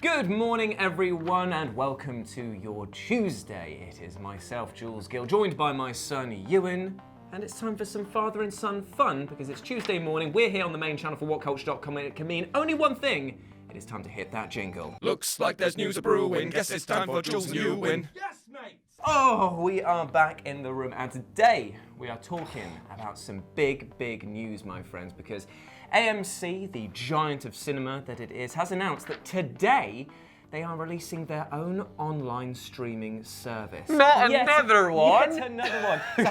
Good morning, everyone, and welcome to your Tuesday. It is myself, Jules Gill, joined by my son, Ewan, and it's time for some father and son fun because it's Tuesday morning. We're here on the main channel for whatculture.com, and it can mean only one thing. It is time to hit that jingle. Looks like there's news a-brewing. Guess it's time for Jules and Ewan. Yes, mate! Oh, we are back in the room, and today we are talking about some big news, my friends, because AMC, the giant of cinema that it is, has announced that today they are releasing their own online streaming service. Another one? Yet another one. So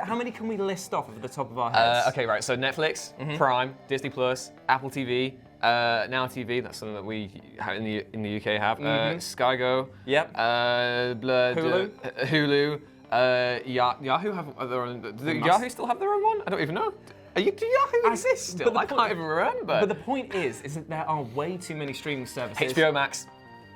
how many can we list off at the top of our heads? Okay, right. So Netflix, Prime, Disney Plus, Apple TV, Now TV. That's something that we in the UK have. Sky Go. Yep. Hulu. Yahoo have their own. Do Yahoo still have their own one? I don't even know. Do Yahoo exist still? I can't even remember. But the point is that there are way too many streaming services. HBO Max.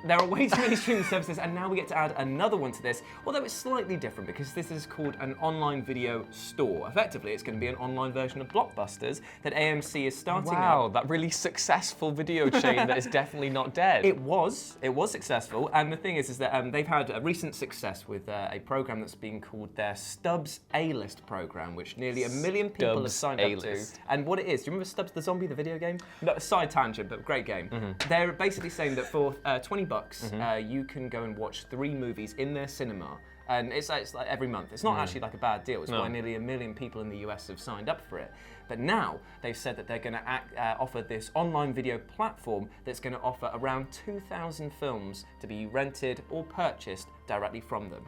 There are way too many streaming services, and now we get to add another one to this, although it's slightly different because this is called an online video store. Effectively, it's going to be an online version of Blockbusters that AMC is starting up. Wow, that really successful video chain that is definitely not dead. It was successful, and the thing is that they've had a recent success with a program that's been called their Stubbs A-List program, which nearly 1 million people have signed up to. And what it is, do you remember Stubbs the Zombie, the video game? No, side tangent, but great game. They're basically saying that for $20, you can go and watch 3 movies in their cinema, and it's like every month. It's not actually like a bad deal. It's why nearly 1 million people in the US have signed up for it. But now they've said that they're going to offer this online video platform that's going to offer around 2,000 films to be rented or purchased directly from them.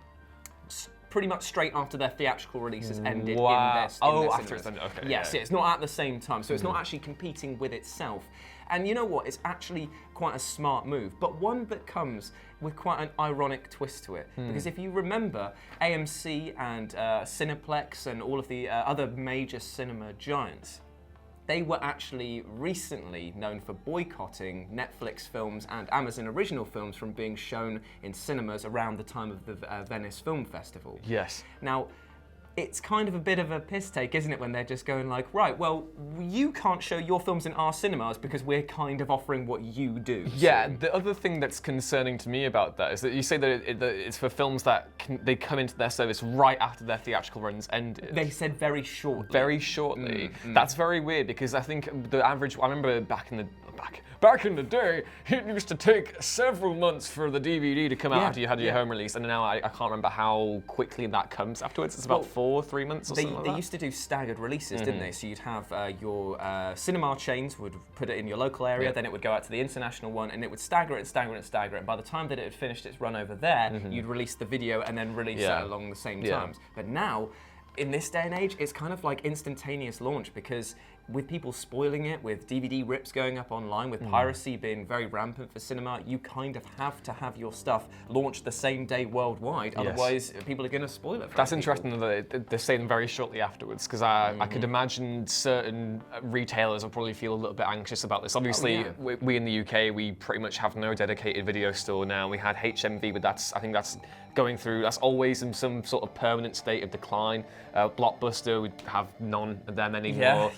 Pretty much straight after their theatrical releases ended in their after it's cinemas. ended, okay. Yes, it's not at the same time, so it's not actually competing with itself. And you know what? It's actually quite a smart move, but one that comes with quite an ironic twist to it. Because if you remember, AMC and Cineplex and all of the other major cinema giants, they were actually recently known for boycotting Netflix films and Amazon original films from being shown in cinemas around the time of the Venice Film Festival. Yes. Now, it's kind of a bit of a piss take, isn't it, when they're just going like, right, well, you can't show your films in our cinemas because we're kind of offering what you do. Yeah, the other thing that's concerning to me about that is that you say that it's for films that they come into their service right after their theatrical runs ended. They said very shortly. Very shortly. That's very weird because I think the average, I remember back in the day, it used to take several months for the DVD to come out after you had your home release, and now I can't remember how quickly that comes afterwards. It's about 3 months or something like that. They used to do staggered releases, didn't they? So you'd have your cinema chains would put it in your local area, then it would go out to the international one, and it would stagger it. And by the time that it had finished its run over there, you'd release the video and then release it along the same times. But now, in this day and age, it's kind of like instantaneous launch because with people spoiling it, with DVD rips going up online, with piracy being very rampant for cinema, you kind of have to have your stuff launched the same day worldwide, otherwise people are going to spoil it. That's interesting that they're saying very shortly afterwards, because I could imagine certain retailers will probably feel a little bit anxious about this. Obviously, we in the UK, we pretty much have no dedicated video store now. We had HMV, but I think that's going through, that's always in some sort of permanent state of decline. Blockbuster would have none of them anymore.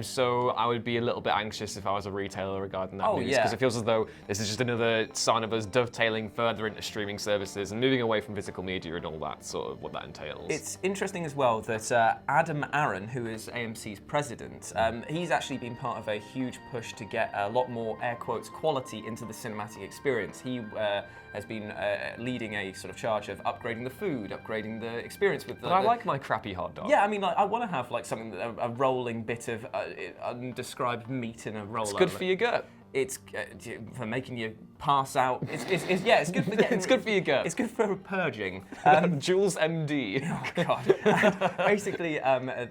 So I would be a little bit anxious if I was a retailer regarding that news, because it feels as though this is just another sign of us dovetailing further into streaming services and moving away from physical media and all that sort of what that entails. It's interesting as well that Adam Aaron, who is AMC's president, he's actually been part of a huge push to get a lot more, air quotes, quality into the cinematic experience. He has been leading a sort of charge of upgrading the food, upgrading the experience with the... But I like my crappy hot dog. Yeah, I mean, like, I want to have like something, a rolling bit of undescribed meat in a roll. It's good for your gut. It's for making you pass out. It's good for getting. It's good for your gut. It's good for purging. Jules MD. Oh God. And basically,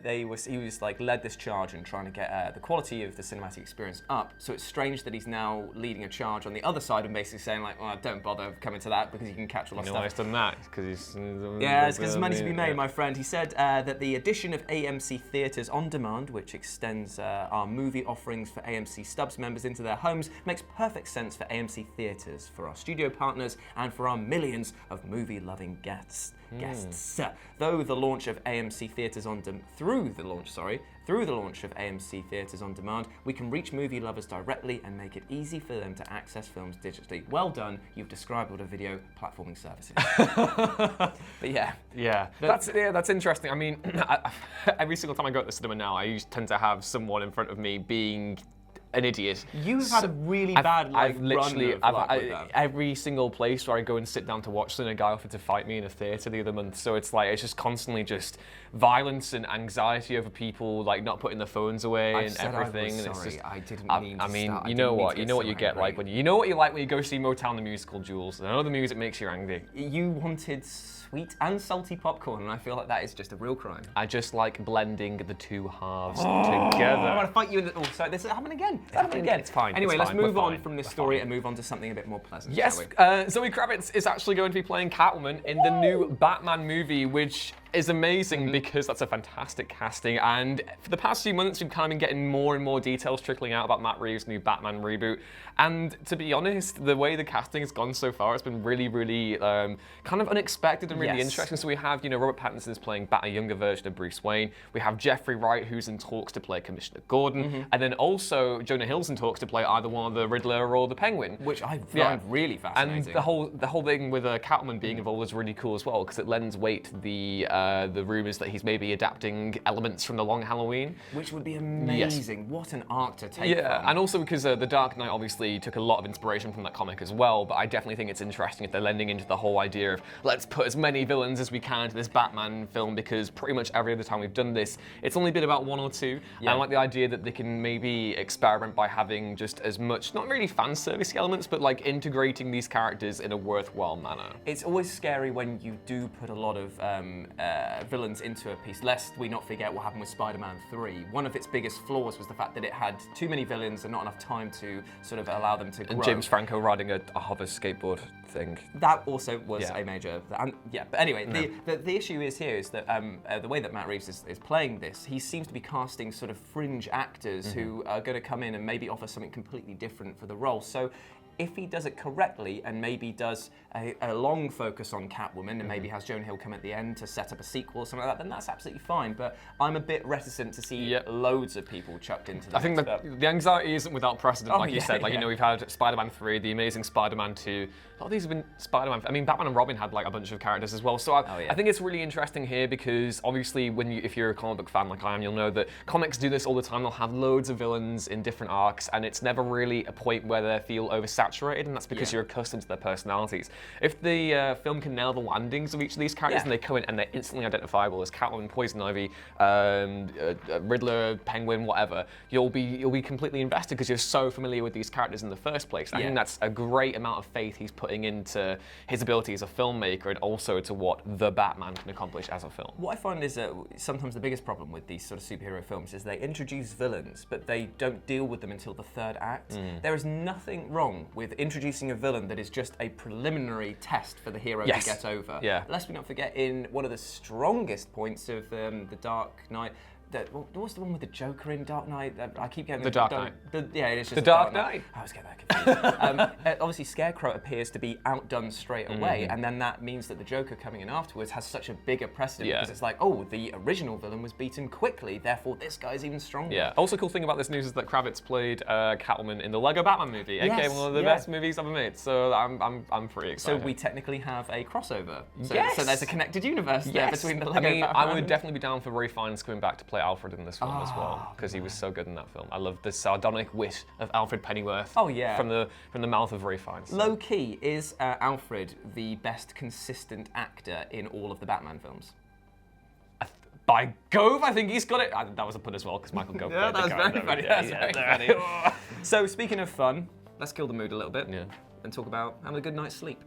he was like led this charge in trying to get the quality of the cinematic experience up. So it's strange that he's now leading a charge on the other side and basically saying like, well, don't bother coming to that because you can catch a lot of stuff. He's done that because he's. Yeah, it's because money to be made, my friend. He said that the addition of AMC Theatres On Demand, which extends our movie offerings for AMC Stubbs members into their homes, makes perfect sense for AMC theatres for our studio partners and for our millions of movie-loving guests. Though the launch of AMC Theatres through the launch of AMC Theatres On Demand, we can reach movie lovers directly and make it easy for them to access films digitally. Well done, you've described what a video platforming service is. But yeah. That's interesting. I mean, every single time I go to the cinema now, I tend to have someone in front of me being an idiot. You've had a really bad every single place where I go and sit down to watch something, a guy offered to fight me in a theatre the other month. So it's like it's just constantly just violence and anxiety over people like not putting their phones away and everything. I it's just, I didn't mean to I mean, start. you know what you get angry. like when you know what you like when you go see Motown the musical, Jules. And I know the music makes you angry. You wanted sweet and salty popcorn, and I feel like that is just a real crime. I just like blending the two halves I together. want to fight you in the. Oh, sorry, this is happening again. It's happening again. It's fine. Anyway, it's let's fine. move We're on fine. from this We're story fine. and move on to something a bit more pleasant. Yes, shall we? Zoë Kravitz is actually going to be playing Catwoman in the new Batman movie, which is amazing because that's a fantastic casting. And for the past few months, we've kind of been getting more and more details trickling out about Matt Reeves' new Batman reboot. And to be honest, the way the casting has gone so far, it's been really, really kind of unexpected and really interesting. So we have, Robert Pattinson is playing a younger version of Bruce Wayne. We have Jeffrey Wright, who's in talks to play Commissioner Gordon. And then also Jonah Hill's in talks to play either one of the Riddler or the Penguin. Which I find really fascinating. And the whole thing with Catwoman being involved is really cool as well, because it lends weight to the rumours that he's maybe adapting elements from The Long Halloween. Which would be amazing. Yes. What an arc to take from. And also because The Dark Knight obviously took a lot of inspiration from that comic as well, but I definitely think it's interesting if they're lending into the whole idea of let's put as many villains as we can to this Batman film, because pretty much every other time we've done this, it's only been about one or two. And I like the idea that they can maybe experiment by having just as much, not really fan service elements, but like integrating these characters in a worthwhile manner. It's always scary when you do put a lot of villains into a piece, lest we not forget what happened with Spider-Man 3. One of its biggest flaws was the fact that it had too many villains and not enough time to sort of allow them to grow. And James Franco riding a hover skateboard thing. That also was a major... but anyway, the issue is here is that the way that Matt Reeves is playing this, he seems to be casting sort of fringe actors who are going to come in and maybe offer something completely different for the role. So if he does it correctly and maybe does a long focus on Catwoman and maybe has Jonah Hill come at the end to set up a sequel or something like that, then that's absolutely fine. But I'm a bit reticent to see loads of people chucked into that. I think the anxiety isn't without precedent, like you said. Like, we've had Spider-Man 3, The Amazing Spider-Man 2. A lot of these have been Spider-Man. I mean, Batman and Robin had like a bunch of characters as well. So I think it's really interesting here because obviously if you're a comic book fan like I am, you'll know that comics do this all the time. They'll have loads of villains in different arcs and it's never really a point where they feel oversaturated, and that's because you're accustomed to their personalities. If the film can nail the landings of each of these characters and they come in and they're instantly identifiable as Catwoman, Poison Ivy, Riddler, Penguin, whatever, you'll be completely invested because you're so familiar with these characters in the first place. I think that's a great amount of faith he's putting into his ability as a filmmaker and also to what the Batman can accomplish as a film. What I find is sometimes the biggest problem with these sort of superhero films is they introduce villains, but they don't deal with them until the third act. There is nothing wrong with introducing a villain that is just a preliminary test for the hero to get over. Lest we not forget, in one of the strongest points of The Dark Knight, what's the one with the Joker in Dark Knight? I keep getting The Dark Knight. It is just The Dark Knight. I was getting that confused. Obviously, Scarecrow appears to be outdone straight away, and then that means that the Joker coming in afterwards has such a bigger precedent because it's like, oh, the original villain was beaten quickly, therefore this guy's even stronger. Yeah. Also, cool thing about this news is that Kravitz played Catwoman in the Lego Batman movie, aka one of the best movies ever made. So I'm pretty excited. So we technically have a crossover. So there's a connected universe there between the Lego Batman. I would definitely be down for Ray Fiennes coming back to play Alfred in this film as well, because he was so good in that film. I love the sardonic wit of Alfred Pennyworth. Oh yeah. From the mouth of Ray Fiennes. Low key, is Alfred the best consistent actor in all of the Batman films? By Gove, I think he's got it. That was a pun as well, because Michael Gove. That was very funny. That's very funny. So speaking of fun, let's kill the mood a little bit and talk about having a good night's sleep.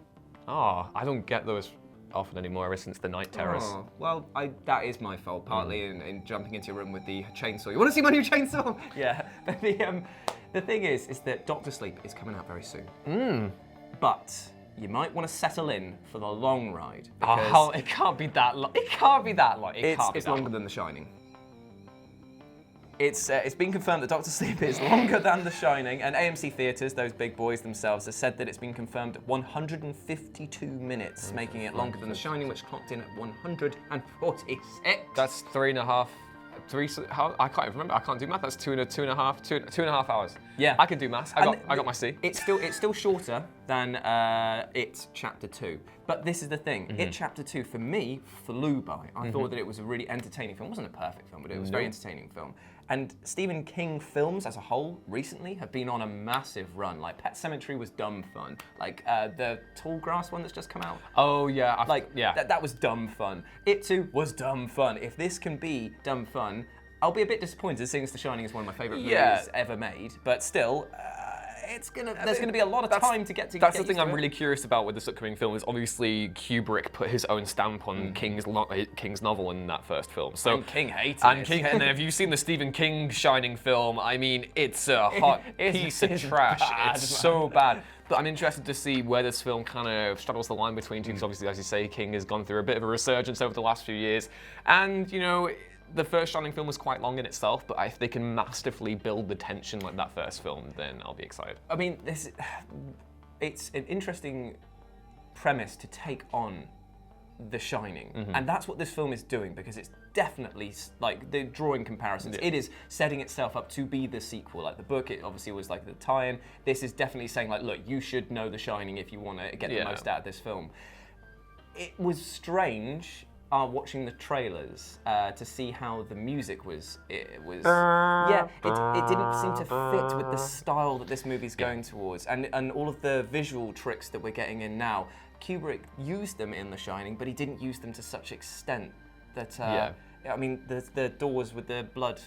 Oh, I don't get those often anymore ever since the night terrors. Oh, well, that is my fault, partly in jumping into your room with the chainsaw. You want to see my new chainsaw? Yeah. But the thing is that Dr. Sleep is coming out very soon. But you might want to settle in for the long ride. It can't be that long. It can't be that long. It's longer than The Shining. It's been confirmed that Doctor Sleep is longer than The Shining, and AMC Theatres, those big boys themselves, have said that it's been confirmed 152 minutes, making it longer than The Shining, which clocked in at 146. That's 3.5. I can't even remember. I can't do math. That's two and a half hours. Yeah, I can do maths. I got my C. It's still shorter than It Chapter 2. But this is the thing. It Chapter 2 for me flew by. I thought that it was a really entertaining film. It wasn't a perfect film, but it was a very entertaining film. And Stephen King films as a whole recently have been on a massive run. Like Pet Sematary was dumb fun. Like the Tall Grass one that's just come out. Oh yeah, that was dumb fun. It Too was dumb fun. If this can be dumb fun, I'll be a bit disappointed seeing as The Shining is one of my favourite movies ever made. But still, there's gonna be a lot of time to get to. That's the thing I'm really curious about with this upcoming film. Is obviously Kubrick put his own stamp on King's novel in that first film. So and King hated it. And then have you seen the Stephen King Shining film? I mean, it's a hot piece of trash. It's so bad. But I'm interested to see where this film kind of straddles the line between two. Because obviously, as you say, King has gone through a bit of a resurgence over the last few years, and you know. The first Shining film was quite long in itself, but if they can masterfully build the tension like that first film, then I'll be excited. I mean, it's an interesting premise to take on The Shining, and that's what this film is doing, because it's definitely, like, the drawing comparisons, it is setting itself up to be the sequel. Like the book, it obviously was like the tie-in. This is definitely saying, like, look, you should know The Shining if you want to get the most out of this film. It was strange watching the trailers to see how the music was. It didn't seem to fit with the style that this movie's going towards, and all of the visual tricks that we're getting in now. Kubrick used them in The Shining, but he didn't use them to such extent that. I mean, the doors with the blood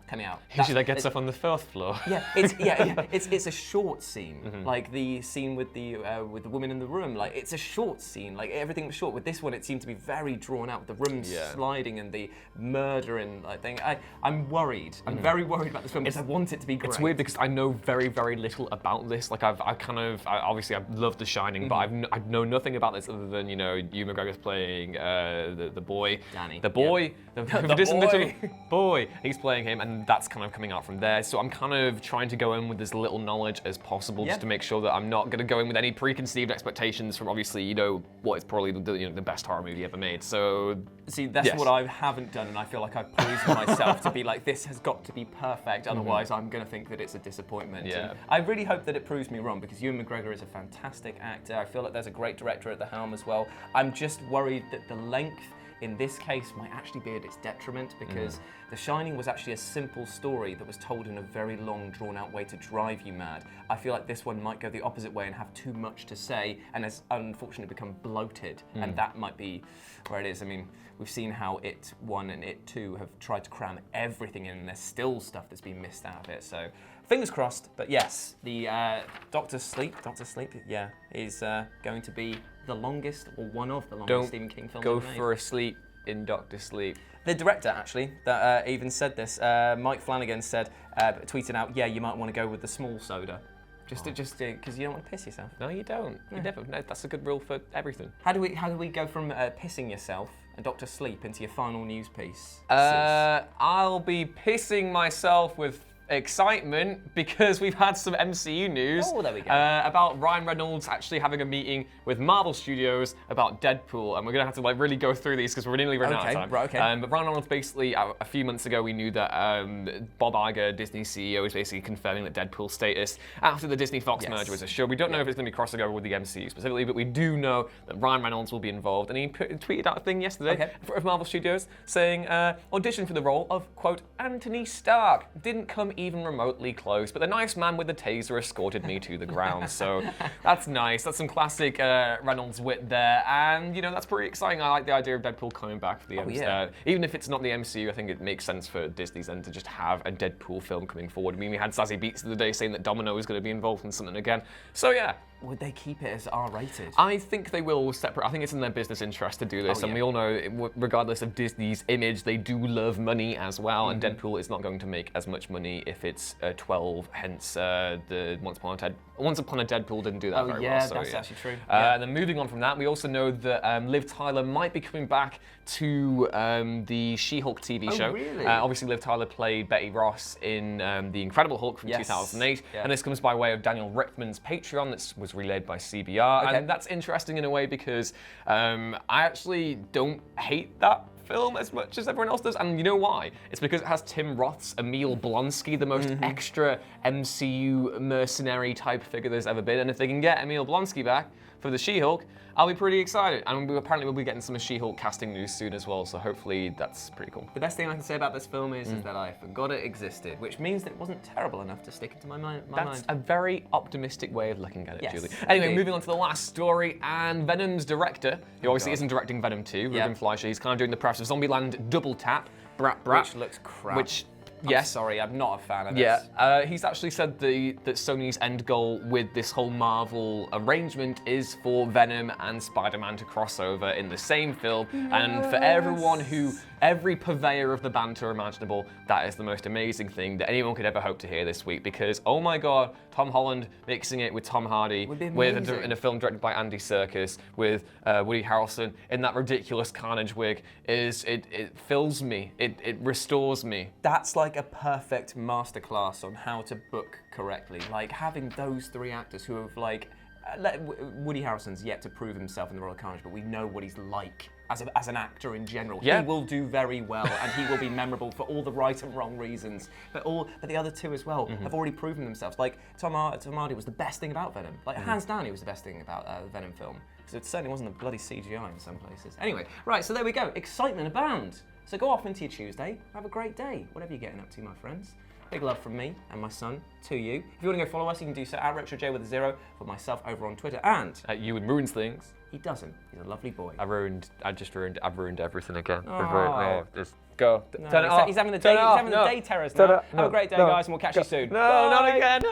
coming out. Usually that gets up on the fourth floor. It's a short scene, like the scene with the woman in the room. Like it's a short scene. Like everything was short. With this one, it seemed to be very drawn out. With the room sliding and the murder and like thing. I'm worried. I'm very worried about this film because I want it to be great. It's weird because I know very, very little about this. Like obviously I love The Shining, but I know nothing about this other than Ewan McGregor's playing the boy, Danny. The boy, the little boy. He's playing him and. That's kind of coming out from there. So I'm kind of trying to go in with as little knowledge as possible just to make sure that I'm not going to go in with any preconceived expectations from obviously, what is probably the best horror movie ever made. So see, that's what I haven't done, and I feel like I've poisoned myself to be like, this has got to be perfect, otherwise I'm going to think that it's a disappointment. Yeah. And I really hope that it proves me wrong, because Ewan McGregor is a fantastic actor. I feel like there's a great director at the helm as well. I'm just worried that the length in this case might actually be at its detriment, because The Shining was actually a simple story that was told in a very long, drawn-out way to drive you mad. I feel like this one might go the opposite way and have too much to say, and has unfortunately become bloated, and that might be where it is. I mean, we've seen how It 1 and It 2 have tried to cram everything in, and there's still stuff that's been missed out of it, so fingers crossed. But yes, the Doctor Sleep, is going to be the longest, or one of the longest Stephen King films Go ever made. for a sleep in Doctor Sleep. The director, actually, that even said this, Mike Flanagan said, tweeted out, you might want to go with the small soda. Just because you don't want to piss yourself. No, you don't. You never. No, that's a good rule for everything. How do we go from pissing yourself and Doctor Sleep into your final news piece? I'll be pissing myself with excitement because we've had some MCU news there we go. about Ryan Reynolds actually having a meeting with Marvel Studios about Deadpool, and we're gonna have to really go through these because we're nearly running out of time. Right, okay. But Ryan Reynolds basically a few months ago we knew that Bob Iger, Disney CEO, is basically confirming that Deadpool's status after the Disney Fox merger was assured. We don't know if it's gonna be crossing over with the MCU specifically, but we do know that Ryan Reynolds will be involved, and he tweeted out a thing yesterday of Marvel Studios saying audition for the role of quote Anthony Stark. Didn't come even remotely close, but the nice man with the taser escorted me to the ground. So that's nice. That's some classic Reynolds wit there, and that's pretty exciting. I like the idea of Deadpool coming back for the MCU. Even if it's not the MCU, I think it makes sense for Disney then to just have a Deadpool film coming forward. I mean, we had Zazie Beetz the other day saying that Domino is going to be involved in something again. So yeah, would they keep it as R-rated? I think they will separate. I think it's in their business interest to do this, and we all know, regardless of Disney's image, they do love money as well. And Deadpool is not going to make as much money if it's 12. Hence, the Once Upon a Deadpool didn't do that very well. So, that's actually true. And then moving on from that, we also know that Liv Tyler might be coming back to the She-Hulk TV show. Really? Obviously, Liv Tyler played Betty Ross in The Incredible Hulk from 2008, and this comes by way of Daniel Richtman's Patreon that was relayed by CBR, and that's interesting in a way because I actually don't hate that film as much as everyone else does, and you know why? It's because it has Tim Roth's Emil Blonsky, the most extra MCU mercenary type figure there's ever been, and if they can get Emil Blonsky back for the She-Hulk, I'll be pretty excited. And apparently we'll be getting some She-Hulk casting news soon as well, so hopefully that's pretty cool. The best thing I can say about this film is that I forgot it existed, which means that it wasn't terrible enough to stick into my mind. That's a very optimistic way of looking at it, Julie. Anyway, moving on to the last story, and Venom's director, who obviously isn't directing Venom 2, Ruben Fleischer, he's kind of doing the press of Zombieland Double Tap, Brat Brat. Which looks crap. Which, sorry, I'm not a fan of this. Yeah, he's actually said that Sony's end goal with this whole Marvel arrangement is for Venom and Spider-Man to cross over in the same film, and for every purveyor of the banter imaginable, that is the most amazing thing that anyone could ever hope to hear this week, because, oh my god, Tom Holland mixing it with Tom Hardy, in a film directed by Andy Serkis, with Woody Harrelson in that ridiculous Carnage wig, it fills me, it restores me. That's like a perfect masterclass on how to book correctly. Like having those three actors who have Woody Harrelson's yet to prove himself in the role of Carnage, but we know what he's like as an actor in general. Yeah. He will do very well, and he will be memorable for all the right and wrong reasons. But the other two as well have already proven themselves. Like Tom Hardy was the best thing about Venom. Like hands down, he was the best thing about the Venom film. Because it certainly wasn't the bloody CGI in some places. Anyway, right, so there we go. Excitement abound. So go off into your Tuesday. Have a great day, whatever you're getting up to, my friends. Big love from me and my son to you. If you want to go follow us, you can do so at RetroJ with a 0 for myself over on Twitter. And Ewan ruins things. He doesn't. He's a lovely boy. I've ruined everything again. Just go. No, he's having the day terrors now. Have a great day, guys, and we'll catch you soon. No, not again.